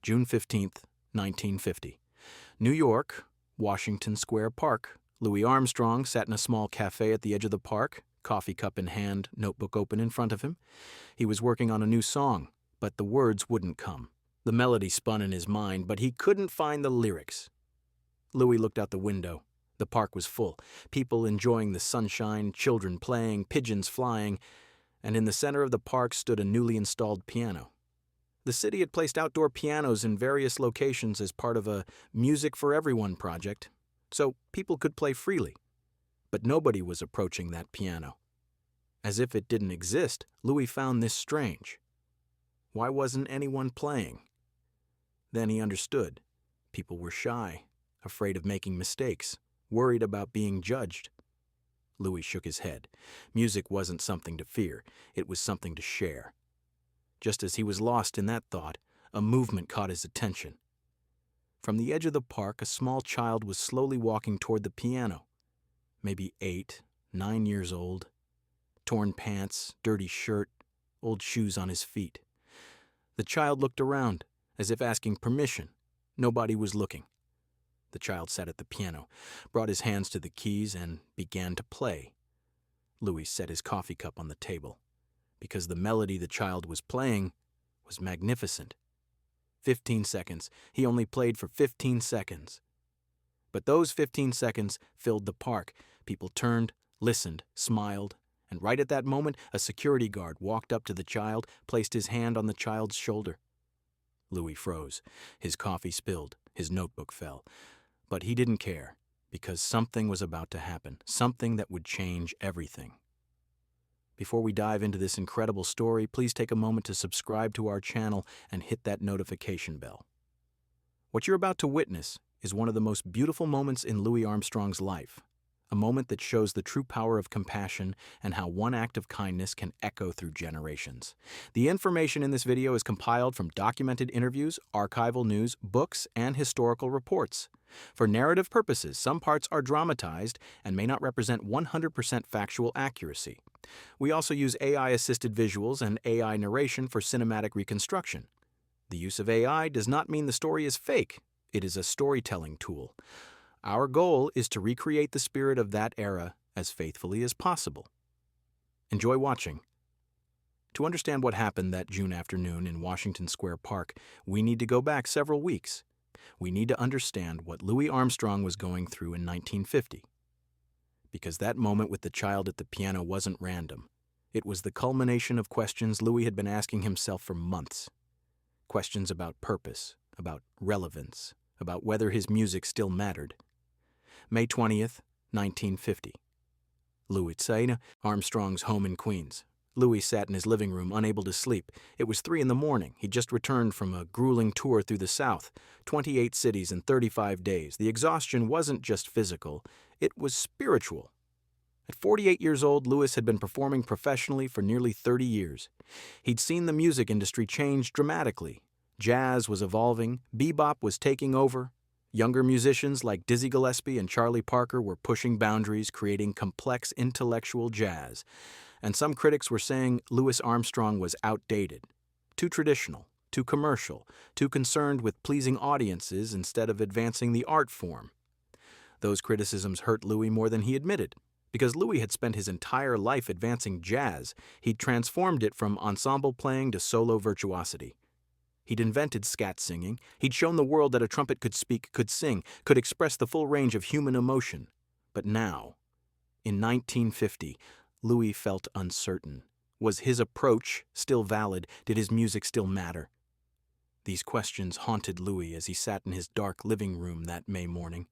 June 15th, 1950. New York, Washington Square Park. Louis Armstrong sat in a small cafe at the edge of the park, coffee cup in hand, notebook open in front of him. He was working on a new song, but the words wouldn't come. The melody spun in his mind, but he couldn't find the lyrics. Louis looked out the window. The park was full, people enjoying the sunshine, children playing, pigeons flying, and in the center of the park stood a newly installed piano. The city had placed outdoor pianos in various locations as part of a Music for Everyone project, so people could play freely. But nobody was approaching that piano. As if it didn't exist, Louis found this strange. Why wasn't anyone playing? Then he understood. People were shy, afraid of making mistakes, worried about being judged. Louis shook his head. Music wasn't something to fear, it was something to share. Just as he was lost in that thought, a movement caught his attention. From the edge of the park, a small child was slowly walking toward the piano. Maybe 8, 9 years old. Torn pants, dirty shirt, old shoes on his feet. The child looked around, as if asking permission. Nobody was looking. The child sat at the piano, brought his hands to the keys, and began to play. Louis set his coffee cup on the table, because the melody the child was playing was magnificent. 15 seconds. He only played for 15 seconds. But those 15 seconds filled the park. People turned, listened, smiled, and right at that moment, a security guard walked up to the child, placed his hand on the child's shoulder. Louis froze. His coffee spilled. His notebook fell. But he didn't care, because something was about to happen, something that would change everything. Before we dive into this incredible story, please take a moment to subscribe to our channel and hit that notification bell. What you're about to witness is one of the most beautiful moments in Louis Armstrong's life, a moment that shows the true power of compassion and how one act of kindness can echo through generations. The information in this video is compiled from documented interviews, archival news, books, and historical reports. For narrative purposes, some parts are dramatized and may not represent 100% factual accuracy. We also use AI-assisted visuals and AI narration for cinematic reconstruction. The use of AI does not mean the story is fake. It is a storytelling tool. Our goal is to recreate the spirit of that era as faithfully as possible. Enjoy watching. To understand what happened that June afternoon in Washington Square Park, we need to go back several weeks. We need to understand what Louis Armstrong was going through in 1950. Because that moment with the child at the piano wasn't random. It was the culmination of questions Louis had been asking himself for months. Questions about purpose, about relevance, about whether his music still mattered. May 20th, 1950. Louis Armstrong's home in Queens. Louis sat in his living room, unable to sleep. It was 3 a.m. He'd just returned from a grueling tour through the South, 28 cities in 35 days. The exhaustion wasn't just physical, it was spiritual. At 48 years old, Louis had been performing professionally for nearly 30 years. He'd seen the music industry change dramatically. Jazz was evolving, bebop was taking over. Younger musicians like Dizzy Gillespie and Charlie Parker were pushing boundaries, creating complex intellectual jazz. And some critics were saying Louis Armstrong was outdated, too traditional, too commercial, too concerned with pleasing audiences instead of advancing the art form. Those criticisms hurt Louis more than he admitted, because Louis had spent his entire life advancing jazz. He'd transformed it from ensemble playing to solo virtuosity. He'd invented scat singing. He'd shown the world that a trumpet could speak, could sing, could express the full range of human emotion. But now, in 1950, Louis felt uncertain. Was his approach still valid? Did his music still matter? These questions haunted Louis as he sat in his dark living room that May morning.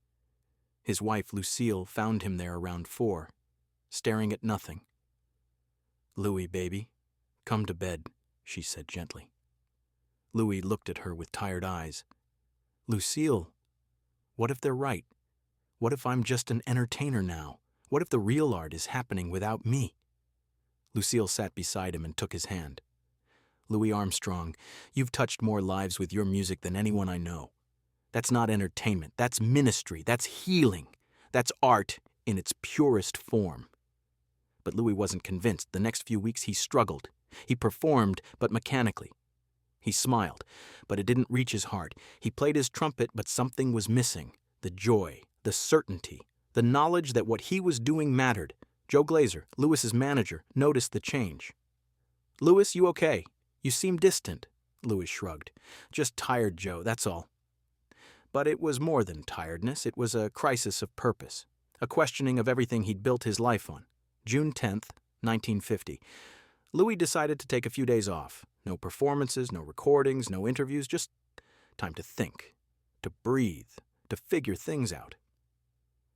His wife, Lucille, found him there around 4, staring at nothing. "Louis, baby, come to bed," she said gently. Louis looked at her with tired eyes. "Lucille, what if they're right? What if I'm just an entertainer now? What if the real art is happening without me?" Lucille sat beside him and took his hand. "Louis Armstrong, you've touched more lives with your music than anyone I know. That's not entertainment. That's ministry. That's healing. That's art in its purest form." But Louis wasn't convinced. The next few weeks he struggled. He performed, but mechanically. He smiled, but it didn't reach his heart. He played his trumpet, but something was missing. The joy, the certainty, the knowledge that what he was doing mattered. Joe Glazer, Lewis's manager, noticed the change. "Lewis, you okay? You seem distant." Lewis shrugged. "Just tired, Joe, that's all." But it was more than tiredness. It was a crisis of purpose, a questioning of everything he'd built his life on. June 10th, 1950. Louis decided to take a few days off. No performances, no recordings, no interviews, just time to think, to breathe, to figure things out.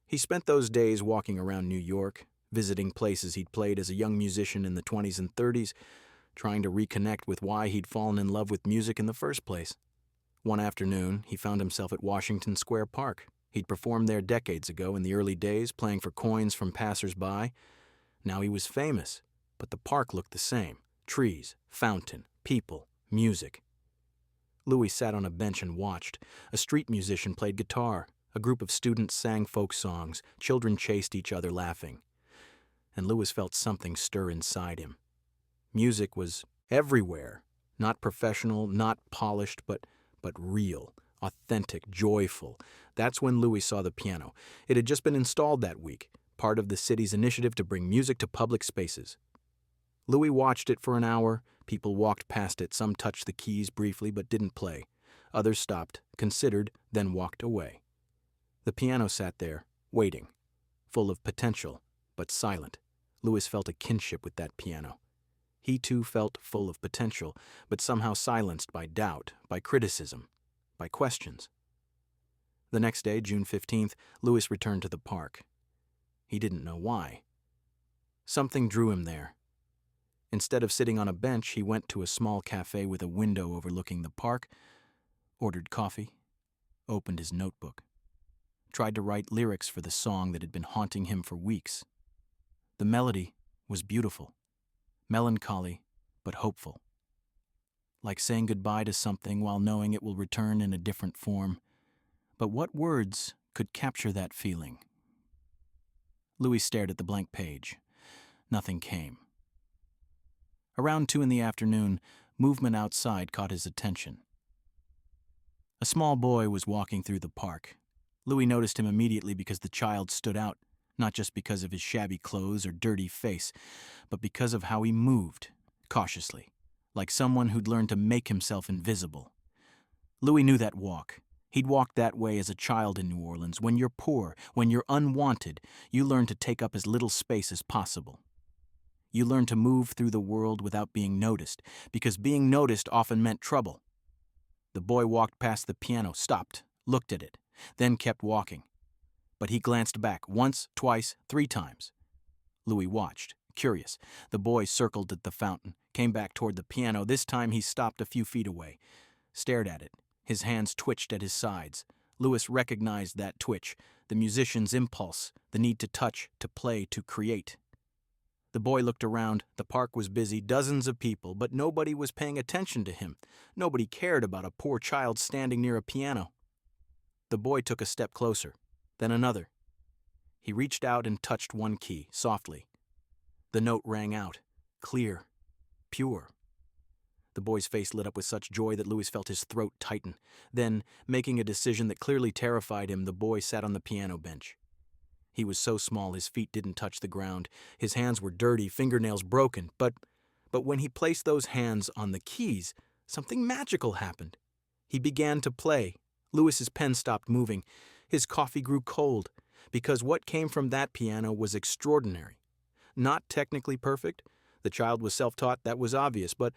He spent those days walking around New York, visiting places he'd played as a young musician in the 20s and 30s, trying to reconnect with why he'd fallen in love with music in the first place. One afternoon, he found himself at Washington Square Park. He'd performed there decades ago in the early days, playing for coins from passers-by. Now he was famous, but the park looked the same. Trees, fountain, people, music. Louis sat on a bench and watched. A street musician played guitar. A group of students sang folk songs. Children chased each other laughing. And Louis felt something stir inside him. Music was everywhere. Not professional, not polished, but real, authentic, joyful. That's when Louis saw the piano. It had just been installed that week, part of the city's initiative to bring music to public spaces. Louis watched it for an hour. People walked past it. Some touched the keys briefly but didn't play. Others stopped, considered, then walked away. The piano sat there, waiting, full of potential, but silent. Louis felt a kinship with that piano. He too felt full of potential, but somehow silenced by doubt, by criticism, by questions. The next day, June 15th, Louis returned to the park. He didn't know why. Something drew him there. Instead of sitting on a bench, he went to a small cafe with a window overlooking the park, ordered coffee, opened his notebook, tried to write lyrics for the song that had been haunting him for weeks. The melody was beautiful. Melancholy, but hopeful. Like saying goodbye to something while knowing it will return in a different form. But what words could capture that feeling? Louis stared at the blank page. Nothing came. Around 2 p.m, movement outside caught his attention. A small boy was walking through the park. Louis noticed him immediately because the child stood out. Not just because of his shabby clothes or dirty face, but because of how he moved, cautiously, like someone who'd learned to make himself invisible. Louis knew that walk. He'd walked that way as a child in New Orleans. When you're poor, when you're unwanted, you learn to take up as little space as possible. You learn to move through the world without being noticed, because being noticed often meant trouble. The boy walked past the piano, stopped, looked at it, then kept walking. But he glanced back once, twice, 3 times. Louis watched, curious. The boy circled at the fountain, came back toward the piano. This time he stopped a few feet away, stared at it. His hands twitched at his sides. Louis recognized that twitch, the musician's impulse, the need to touch, to play, to create. The boy looked around. The park was busy, dozens of people, but nobody was paying attention to him. Nobody cared about a poor child standing near a piano. The boy took a step closer. Then another. He reached out and touched one key, softly. The note rang out, clear, pure. The boy's face lit up with such joy that Louis felt his throat tighten. Then, making a decision that clearly terrified him, the boy sat on the piano bench. He was so small his feet didn't touch the ground. His hands were dirty, fingernails broken. But when he placed those hands on the keys, something magical happened. He began to play. Louis's pen stopped moving. His coffee grew cold, because what came from that piano was extraordinary. Not technically perfect. The child was self-taught, that was obvious, but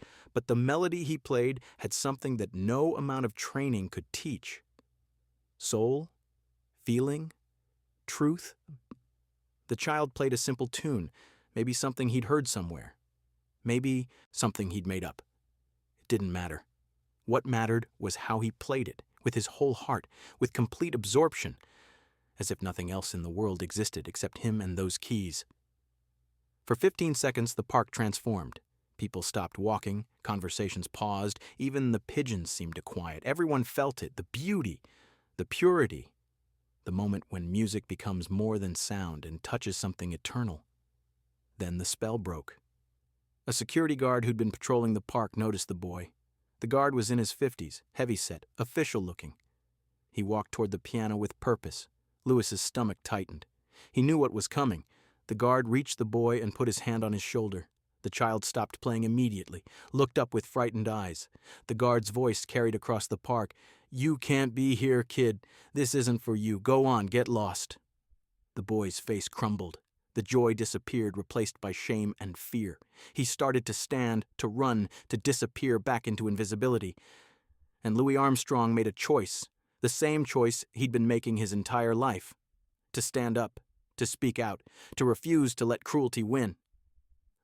the melody he played had something that no amount of training could teach. Soul, feeling, truth. The child played a simple tune, maybe something he'd heard somewhere, maybe something he'd made up. It didn't matter. What mattered was how he played it, with his whole heart, with complete absorption, as if nothing else in the world existed except him and those keys. For 15 seconds, the park transformed. People stopped walking, conversations paused, even the pigeons seemed to quiet. Everyone felt it, the beauty, the purity, the moment when music becomes more than sound and touches something eternal. Then the spell broke. A security guard who'd been patrolling the park noticed the boy. The guard was in his 50s, heavyset, official-looking. He walked toward the piano with purpose. Louis's stomach tightened. He knew what was coming. The guard reached the boy and put his hand on his shoulder. The child stopped playing immediately, looked up with frightened eyes. The guard's voice carried across the park. "You can't be here, kid. This isn't for you. Go on, get lost." The boy's face crumbled. The joy disappeared, replaced by shame and fear. He started to stand, to run, to disappear back into invisibility. And Louis Armstrong made a choice, the same choice he'd been making his entire life. To stand up, to speak out, to refuse to let cruelty win.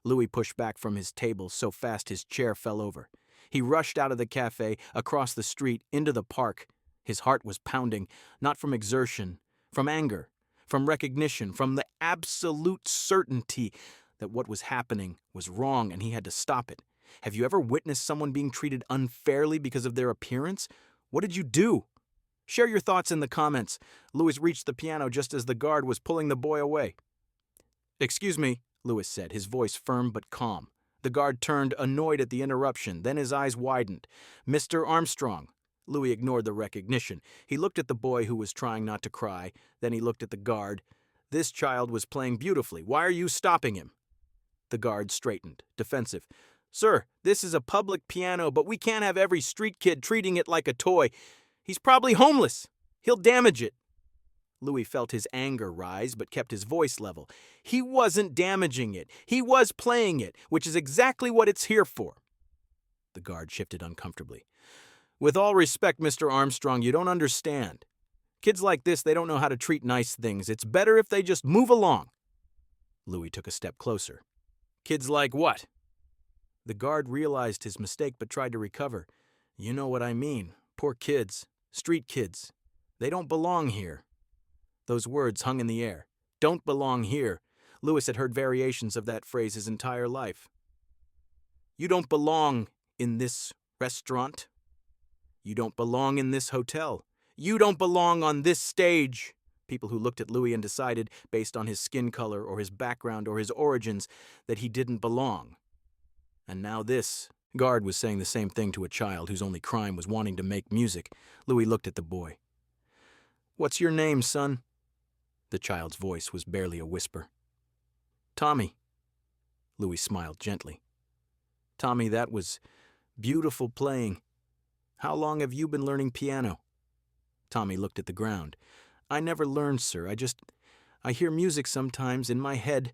Louis pushed back from his table so fast his chair fell over. He rushed out of the cafe, across the street, into the park. His heart was pounding, not from exertion, from anger, from recognition, from the absolute certainty that what was happening was wrong and he had to stop it. Have you ever witnessed someone being treated unfairly because of their appearance? What did you do? Share your thoughts in the comments. Louis reached the piano just as the guard was pulling the boy away. "Excuse me," Louis said, his voice firm but calm. The guard turned, annoyed at the interruption. Then his eyes widened. "Mr. Armstrong." Louis ignored the recognition. He looked at the boy who was trying not to cry. Then he looked at the guard. "This child was playing beautifully. Why are you stopping him?" The guard straightened, defensive. "Sir, this is a public piano, but we can't have every street kid treating it like a toy. He's probably homeless. He'll damage it." Louis felt his anger rise, but kept his voice level. He wasn't damaging it. He was playing it, which is exactly what it's here for. The guard shifted uncomfortably. "With all respect, Mr. Armstrong, you don't understand. Kids like this, they don't know how to treat nice things. It's better if they just move along." Louis took a step closer. "Kids like what?" The guard realized his mistake but tried to recover. "You know what I mean. Poor kids. Street kids. They don't belong here." Those words hung in the air. "Don't belong here." Louis had heard variations of that phrase his entire life. "You don't belong in this restaurant. You don't belong in this hotel. You don't belong on this stage." People who looked at Louis and decided, based on his skin color or his background or his origins, that he didn't belong. And now this guard was saying the same thing to a child whose only crime was wanting to make music. Louis looked at the boy. "What's your name, son?" The child's voice was barely a whisper. "Tommy." Louis smiled gently. "Tommy, that was beautiful playing. How long have you been learning piano?" Tommy looked at the ground. "I never learned, sir. I hear music sometimes in my head,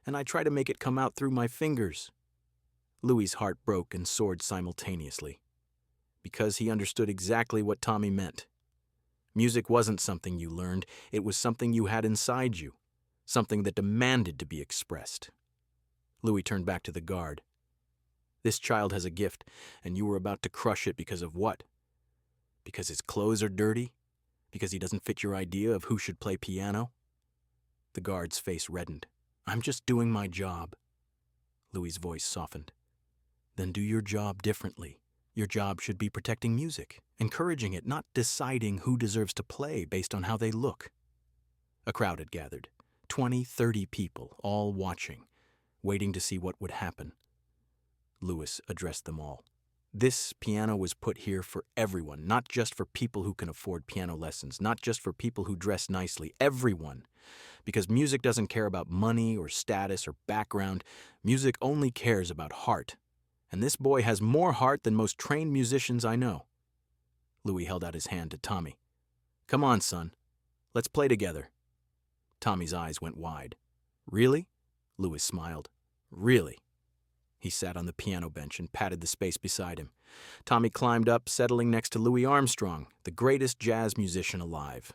and I try to make it come out through my fingers." Louis's heart broke and soared simultaneously, because he understood exactly what Tommy meant. Music wasn't something you learned, it was something you had inside you, something that demanded to be expressed. Louis turned back to the guard. "This child has a gift, and you were about to crush it because of what? Because his clothes are dirty? Because he doesn't fit your idea of who should play piano?" The guard's face reddened. "I'm just doing my job." Louis's voice softened. "Then do your job differently. Your job should be protecting music, encouraging it, not deciding who deserves to play based on how they look." A crowd had gathered, 20, 30 people, all watching, waiting to see what would happen. Louis addressed them all. "This piano was put here for everyone, not just for people who can afford piano lessons, not just for people who dress nicely, everyone. Because music doesn't care about money or status or background. Music only cares about heart. And this boy has more heart than most trained musicians I know." Louis held out his hand to Tommy. "Come on, son. Let's play together." Tommy's eyes went wide. "Really?" Louis smiled. "Really?" He sat on the piano bench and patted the space beside him. Tommy climbed up, settling next to Louis Armstrong, the greatest jazz musician alive.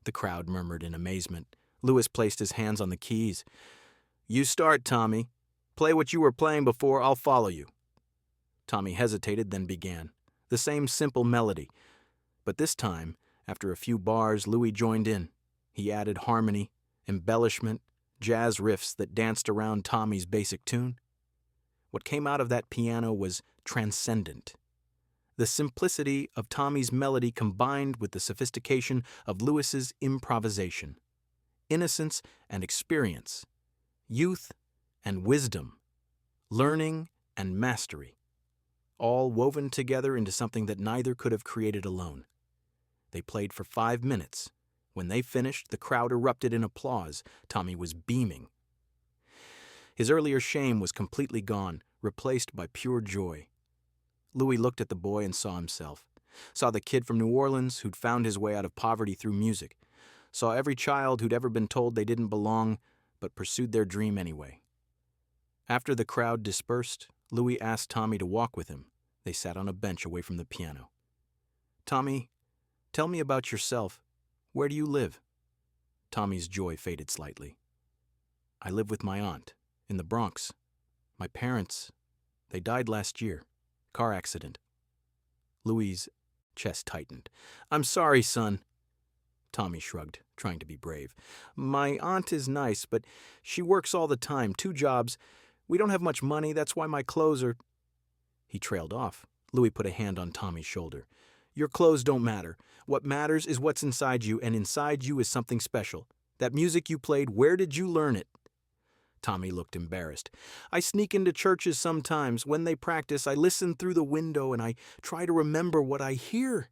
The crowd murmured in amazement. Louis placed his hands on the keys. "You start, Tommy. Play what you were playing before, I'll follow you." Tommy hesitated, then began. The same simple melody. But this time, after a few bars, Louis joined in. He added harmony, embellishment, jazz riffs that danced around Tommy's basic tune. What came out of that piano was transcendent. The simplicity of Tommy's melody combined with the sophistication of Louis's improvisation. Innocence and experience. Youth and wisdom. Learning and mastery. all woven together into something that neither could have created alone. They played for 5 minutes. When they finished, the crowd erupted in applause. Tommy was beaming. His earlier shame was completely gone, replaced by pure joy. Louis looked at the boy and saw himself. Saw the kid from New Orleans who'd found his way out of poverty through music. Saw every child who'd ever been told they didn't belong, but pursued their dream anyway. After the crowd dispersed, Louis asked Tommy to walk with him. They sat on a bench away from the piano. "Tommy, tell me about yourself. Where do you live?" Tommy's joy faded slightly. "I live with my aunt, in the Bronx. My parents, they died last year. Car accident." Louis' chest tightened. "I'm sorry, son." Tommy shrugged, trying to be brave. "My aunt is nice, but she works all the time, 2 jobs. We don't have much money, that's why my clothes are—" He trailed off. Louis put a hand on Tommy's shoulder. "Your clothes don't matter. What matters is what's inside you, and inside you is something special. That music you played, where did you learn it?" Tommy looked embarrassed. "I sneak into churches sometimes. When they practice, I listen through the window and I try to remember what I hear.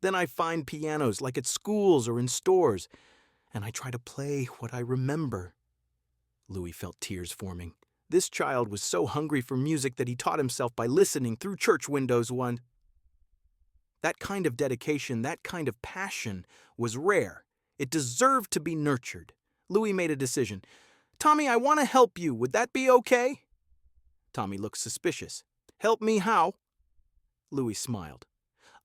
Then I find pianos, like at schools or in stores, and I try to play what I remember." Louis felt tears forming. This child was so hungry for music that he taught himself by listening through church windows one. That kind of dedication, that kind of passion, was rare. It deserved to be nurtured. Louis made a decision. "Tommy, I want to help you. Would that be okay?" Tommy looked suspicious. "Help me how?" Louis smiled.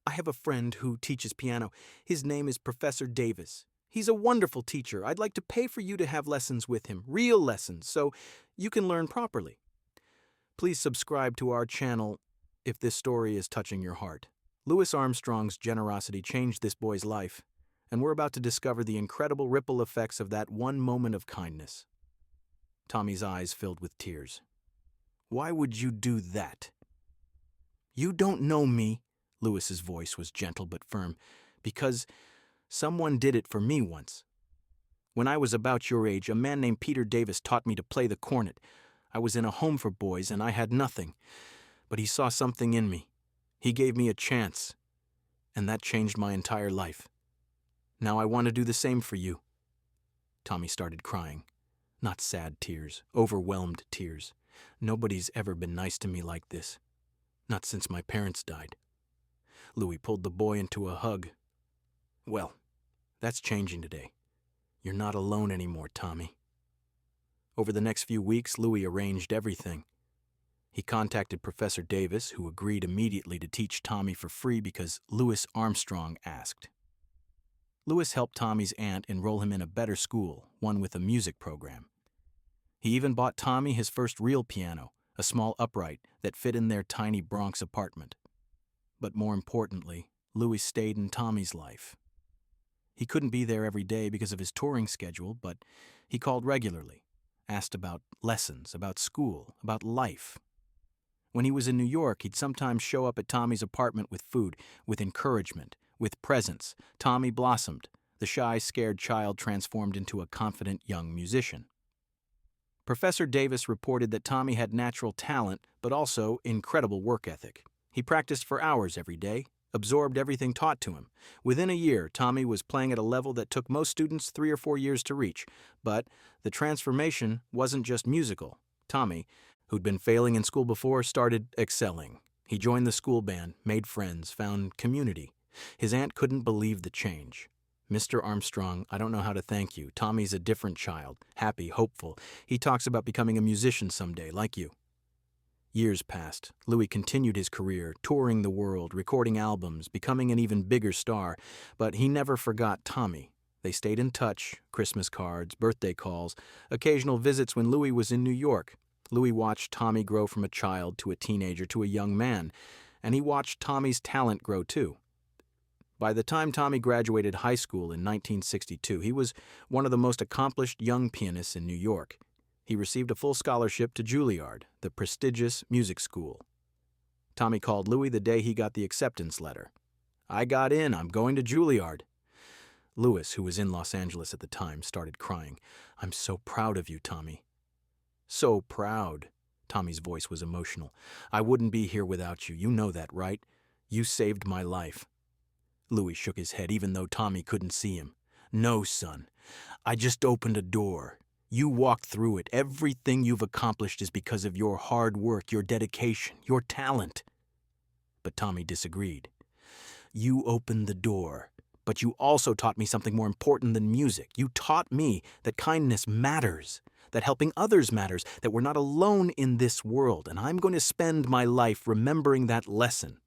"I have a friend who teaches piano. His name is Professor Davis. He's a wonderful teacher. I'd like to pay for you to have lessons with him, real lessons, so you can learn properly. Please subscribe to our channel if this story is touching your heart." Louis Armstrong's generosity changed this boy's life, and we're about to discover the incredible ripple effects of that one moment of kindness. Tommy's eyes filled with tears. "Why would you do that?" "You don't know me," Louis's voice was gentle but firm, "because someone did it for me once. When I was about your age, a man named Peter Davis taught me to play the cornet. I was in a home for boys and I had nothing, but he saw something in me. He gave me a chance, and that changed my entire life. Now I want to do the same for you." Tommy started crying. Not sad tears, overwhelmed tears. "Nobody's ever been nice to me like this. Not since my parents died." Louis pulled the boy into a hug. "Well, that's changing today. You're not alone anymore, Tommy." Over the next few weeks, Louis arranged everything. He contacted Professor Davis, who agreed immediately to teach Tommy for free because Louis Armstrong asked. Louis helped Tommy's aunt enroll him in a better school, one with a music program. He even bought Tommy his first real piano, a small upright that fit in their tiny Bronx apartment. But more importantly, Louis stayed in Tommy's life. He couldn't be there every day because of his touring schedule, but he called regularly, asked about lessons, about school, about life. When he was in New York, he'd sometimes show up at Tommy's apartment with food, with encouragement, with presents. Tommy blossomed. The shy, scared child transformed into a confident young musician. Professor Davis reported that Tommy had natural talent, but also incredible work ethic. He practiced for hours every day, absorbed everything taught to him. Within a year, Tommy was playing at a level that took most students 3 or 4 years to reach. But the transformation wasn't just musical. Tommy, who'd been failing in school before, started excelling. He joined the school band, made friends, found community. His aunt couldn't believe the change. "Mr. Armstrong, I don't know how to thank you. Tommy's a different child, happy, hopeful. He talks about becoming a musician someday, like you." Years passed. Louis continued his career, touring the world, recording albums, becoming an even bigger star. But he never forgot Tommy. They stayed in touch, Christmas cards, birthday calls, occasional visits when Louis was in New York. Louis watched Tommy grow from a child to a teenager to a young man, and he watched Tommy's talent grow too. By the time Tommy graduated high school in 1962, he was one of the most accomplished young pianists in New York. He received a full scholarship to Juilliard, the prestigious music school. Tommy called Louis the day he got the acceptance letter. "I got in. I'm going to Juilliard." Louis, who was in Los Angeles at the time, started crying. "I'm so proud of you, Tommy." "So proud." Tommy's voice was emotional. "I wouldn't be here without you. You know that, right? You saved my life." Louis shook his head, even though Tommy couldn't see him. "No, son. I just opened a door. You walked through it. Everything you've accomplished is because of your hard work, your dedication, your talent." But Tommy disagreed. "You opened the door, but you also taught me something more important than music. You taught me that kindness matters, that helping others matters, that we're not alone in this world, and I'm going to spend my life remembering that lesson."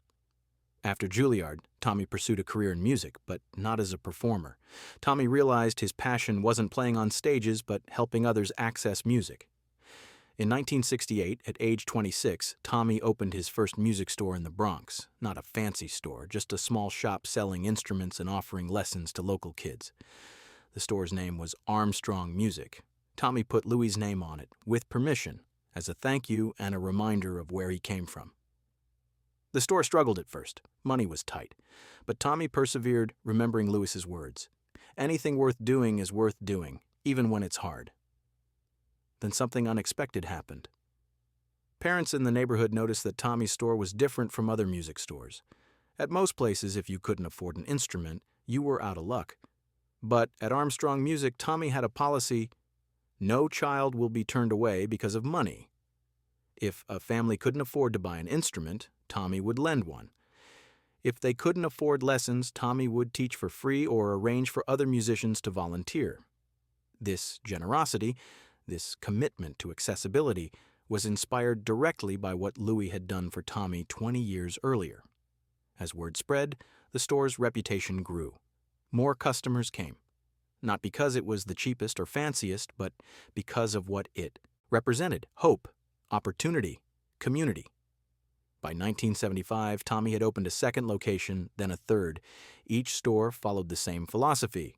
After Juilliard, Tommy pursued a career in music, but not as a performer. Tommy realized his passion wasn't playing on stages, but helping others access music. In 1968, at age 26, Tommy opened his first music store in the Bronx. Not a fancy store, just a small shop selling instruments and offering lessons to local kids. The store's name was Armstrong Music. Tommy put Louis's name on it, with permission, as a thank you and a reminder of where he came from. The store struggled at first. Money was tight. But Tommy persevered, remembering Louis's words. "Anything worth doing is worth doing, even when it's hard." Then something unexpected happened. Parents in the neighborhood noticed that Tommy's store was different from other music stores. At most places, if you couldn't afford an instrument, you were out of luck. But at Armstrong Music, Tommy had a policy: no child will be turned away because of money. If a family couldn't afford to buy an instrument, Tommy would lend one. If they couldn't afford lessons, Tommy would teach for free or arrange for other musicians to volunteer. This generosity, this commitment to accessibility, was inspired directly by what Louis had done for Tommy 20 years earlier. As word spread, the store's reputation grew. More customers came. Not because it was the cheapest or fanciest, but because of what it represented: hope, opportunity, community. By 1975, Tommy had opened a second location, then a third. Each store followed the same philosophy: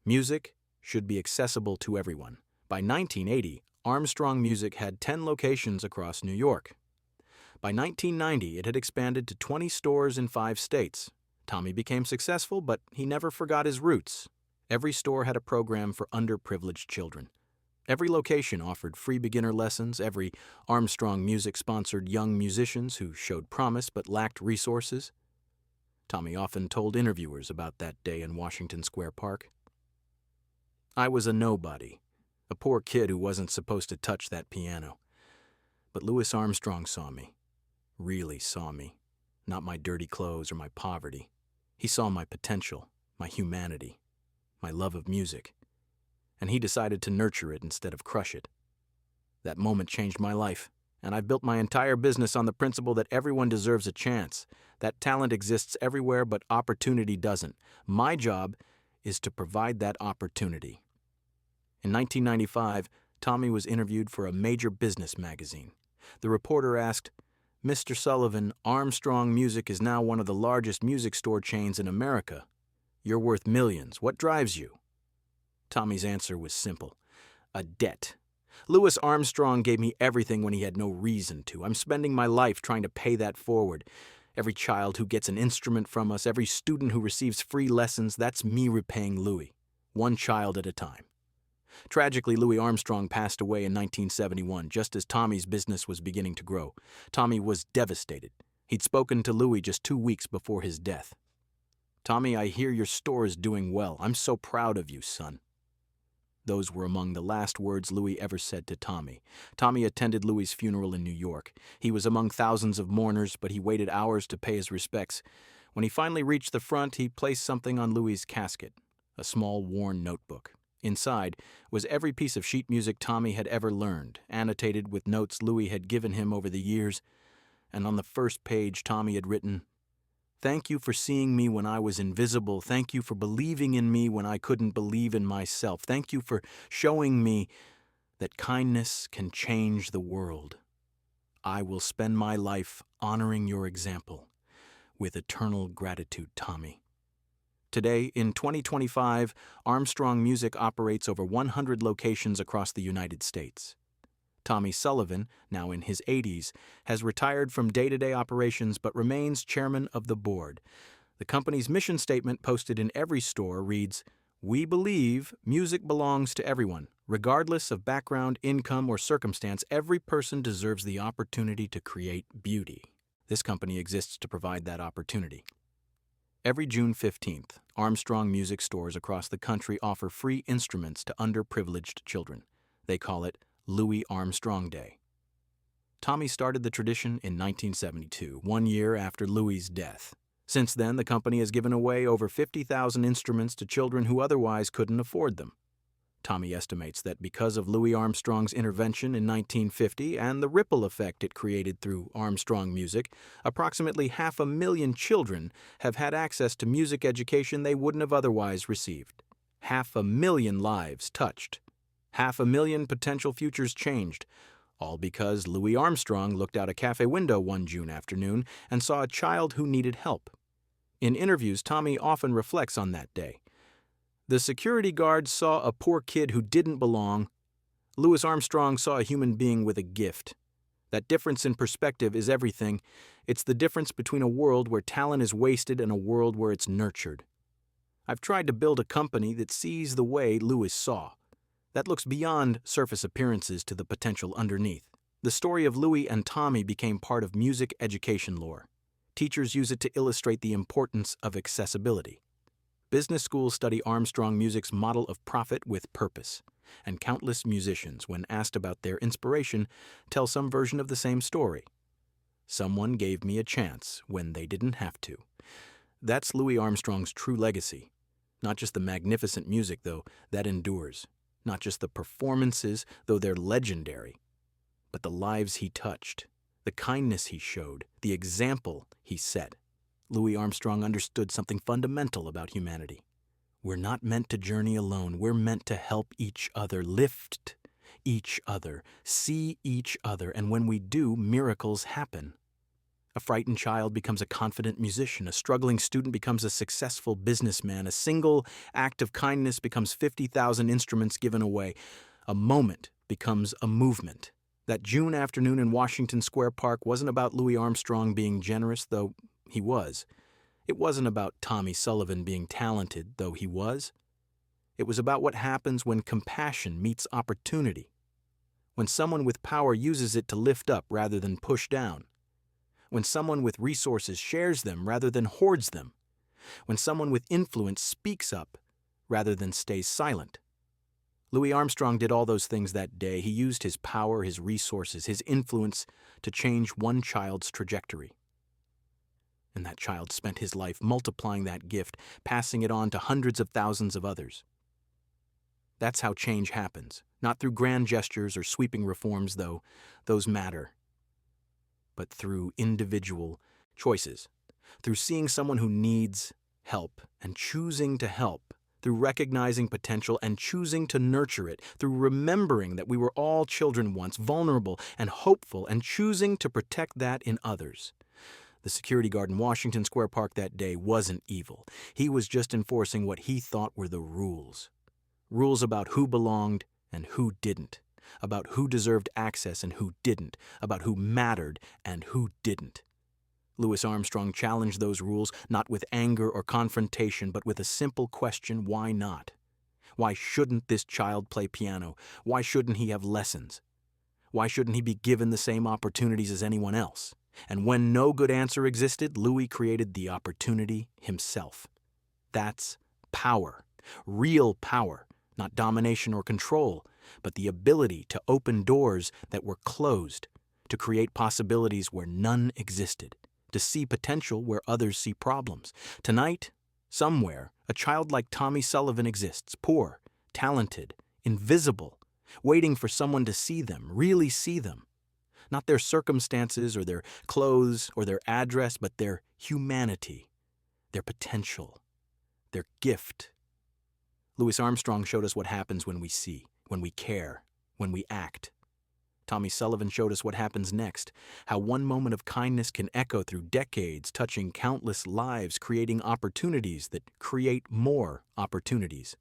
music should be accessible to everyone. By 1980, Armstrong Music had 10 locations across New York. By 1990, it had expanded to 20 stores in 5 states. Tommy became successful, but he never forgot his roots. Every store had a program for underprivileged children. Every location offered free beginner lessons. Every Armstrong Music sponsored young musicians who showed promise but lacked resources. Tommy often told interviewers about that day in Washington Square Park. "I was a nobody, a poor kid who wasn't supposed to touch that piano. But Louis Armstrong saw me, really saw me, not my dirty clothes or my poverty. He saw my potential, my humanity, my love of music. And he decided to nurture it instead of crush it. That moment changed my life, and I've built my entire business on the principle that everyone deserves a chance. That talent exists everywhere, but opportunity doesn't. My job is to provide that opportunity." In 1995, Tommy was interviewed for a major business magazine. The reporter asked, "Mr. Sullivan, Armstrong Music is now one of the largest music store chains in America. You're worth millions. What drives you?" Tommy's answer was simple: a debt. "Louis Armstrong gave me everything when he had no reason to. I'm spending my life trying to pay that forward. Every child who gets an instrument from us, every student who receives free lessons, that's me repaying Louis, one child at a time." Tragically, Louis Armstrong passed away in 1971, just as Tommy's business was beginning to grow. Tommy was devastated. He'd spoken to Louis just 2 weeks before his death. "Tommy, I hear your store is doing well. I'm so proud of you, son." Those were among the last words Louis ever said to Tommy. Tommy attended Louis's funeral in New York. He was among thousands of mourners, but he waited hours to pay his respects. When he finally reached the front, he placed something on Louis's casket, a small worn notebook. Inside was every piece of sheet music Tommy had ever learned, annotated with notes Louis had given him over the years. And on the first page, Tommy had written, "Thank you for seeing me when I was invisible. Thank you for believing in me when I couldn't believe in myself. Thank you for showing me that kindness can change the world. I will spend my life honoring your example. With eternal gratitude, Tommy." Today, in 2025, Armstrong Music operates over 100 locations across the United States. Tommy Sullivan, now in his 80s, has retired from day-to-day operations but remains chairman of the board. The company's mission statement, posted in every store, reads, We believe music belongs to everyone. Regardless of background, income, or circumstance, every person deserves the opportunity to create beauty. This company exists to provide that opportunity. Every June 15th, Armstrong music stores across the country offer free instruments to underprivileged children. They call it Louis Armstrong Day. Tommy started the tradition in 1972, 1 year after Louis's death. Since then, the company has given away over 50,000 instruments to children who otherwise couldn't afford them. Tommy estimates that because of Louis Armstrong's intervention in 1950 and the ripple effect it created through Armstrong music, approximately 500,000 children have had access to music education they wouldn't have otherwise received. 500,000 lives touched. 500,000 potential futures changed. All because Louis Armstrong looked out a cafe window one June afternoon and saw a child who needed help. In interviews, Tommy often reflects on that day. The security guard saw a poor kid who didn't belong. Louis Armstrong saw a human being with a gift. That difference in perspective is everything. It's the difference between a world where talent is wasted and a world where it's nurtured. I've tried to build a company that sees the way Louis saw. That looks beyond surface appearances to the potential underneath. The story of Louis and Tommy became part of music education lore. Teachers use it to illustrate the importance of accessibility. Business schools study Armstrong music's model of profit with purpose, and countless musicians, when asked about their inspiration, tell some version of the same story. Someone gave me a chance when they didn't have to. That's Louis Armstrong's true legacy. Not just the magnificent music, though, that endures. Not just the performances, though they're legendary, but the lives he touched, the kindness he showed, the example he set. Louis Armstrong understood something fundamental about humanity. We're not meant to journey alone. We're meant to help each other, lift each other, see each other, and when we do, miracles happen. A frightened child becomes a confident musician. A struggling student becomes a successful businessman. A single act of kindness becomes 50,000 instruments given away. A moment becomes a movement. That June afternoon in Washington Square Park wasn't about Louis Armstrong being generous, though he was. It wasn't about Tommy Sullivan being talented, though he was. It was about what happens when compassion meets opportunity. When someone with power uses it to lift up rather than push down. When someone with resources shares them rather than hoards them. When someone with influence speaks up rather than stays silent. Louis Armstrong did all those things that day. He used his power, his resources, his influence to change one child's trajectory. And that child spent his life multiplying that gift, passing it on to hundreds of thousands of others. That's how change happens, not through grand gestures or sweeping reforms, though those matter, but through individual choices, through seeing someone who needs help and choosing to help, through recognizing potential and choosing to nurture it, through remembering that we were all children once, vulnerable and hopeful, and choosing to protect that in others. The security guard in Washington Square Park that day wasn't evil. He was just enforcing what he thought were the rules. Rules about who belonged and who didn't, about who deserved access and who didn't, about who mattered and who didn't. Louis Armstrong challenged those rules not with anger or confrontation, but with a simple question: why not? Why shouldn't this child play piano? Why shouldn't he have lessons? Why shouldn't he be given the same opportunities as anyone else? And when no good answer existed, Louis created the opportunity himself. That's power, real power, not domination or control, but the ability to open doors that were closed, to create possibilities where none existed, to see potential where others see problems. Tonight, somewhere, a child like Tommy Sullivan exists, poor, talented, invisible, waiting for someone to see them, really see them. Not their circumstances or their clothes or their address, but their humanity, their potential, their gift. Louis Armstrong showed us what happens when we see, when we care, when we act. Tommy Sullivan showed us what happens next, how one moment of kindness can echo through decades, touching countless lives, creating opportunities that create more opportunities.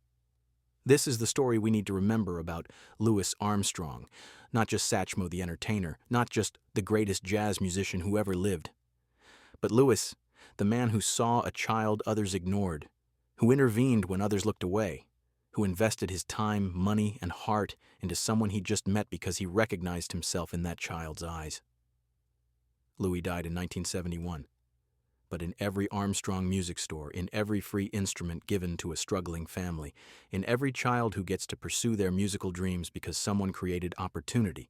This is the story we need to remember about Louis Armstrong, not just Satchmo the entertainer, not just the greatest jazz musician who ever lived, but Louis, the man who saw a child others ignored, who intervened when others looked away, who invested his time, money, and heart into someone he just met because he recognized himself in that child's eyes. Louis died in 1971. But in every Armstrong music store, in every free instrument given to a struggling family, in every child who gets to pursue their musical dreams because someone created opportunity,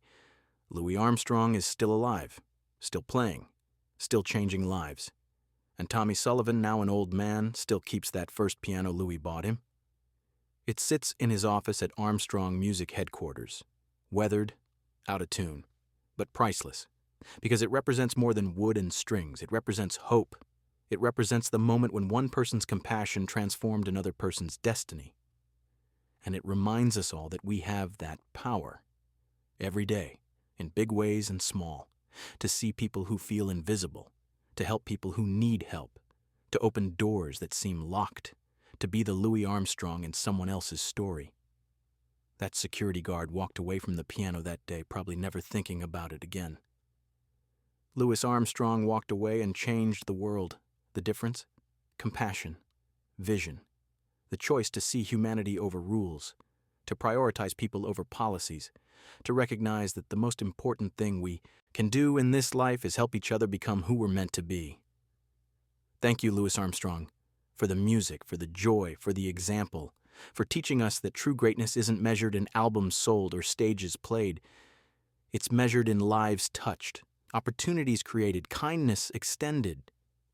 Louis Armstrong is still alive, still playing, still changing lives. And Tommy Sullivan, now an old man, still keeps that first piano Louis bought him. It sits in his office at Armstrong Music Headquarters, weathered, out of tune, but priceless, because it represents more than wood and strings. It represents hope. It represents the moment when one person's compassion transformed another person's destiny. And it reminds us all that we have that power, every day, in big ways and small, to see people who feel invisible, to help people who need help, to open doors that seem locked, to be the Louis Armstrong in someone else's story. That security guard walked away from the piano that day, probably never thinking about it again. Louis Armstrong walked away and changed the world. The difference? Compassion, vision, the choice to see humanity over rules, to prioritize people over policies, to recognize that the most important thing we can do in this life is help each other become who we're meant to be. Thank you, Louis Armstrong, for the music, for the joy, for the example, for teaching us that true greatness isn't measured in albums sold or stages played. It's measured in lives touched, opportunities created, kindness extended,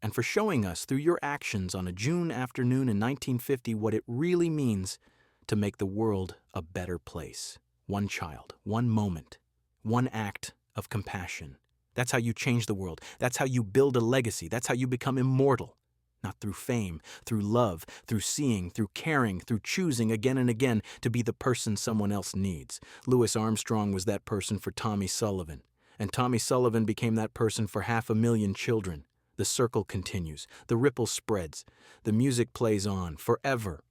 and for showing us through your actions on a June afternoon in 1950 what it really means to make the world a better place. One child, one moment, one act of compassion. That's how you change the world. That's how you build a legacy. That's how you become immortal. Not through fame, through love, through seeing, through caring, through choosing again and again to be the person someone else needs. Louis Armstrong was that person for Tommy Sullivan, and Tommy Sullivan became that person for 500,000 children. The circle continues. The ripple spreads. The music plays on forever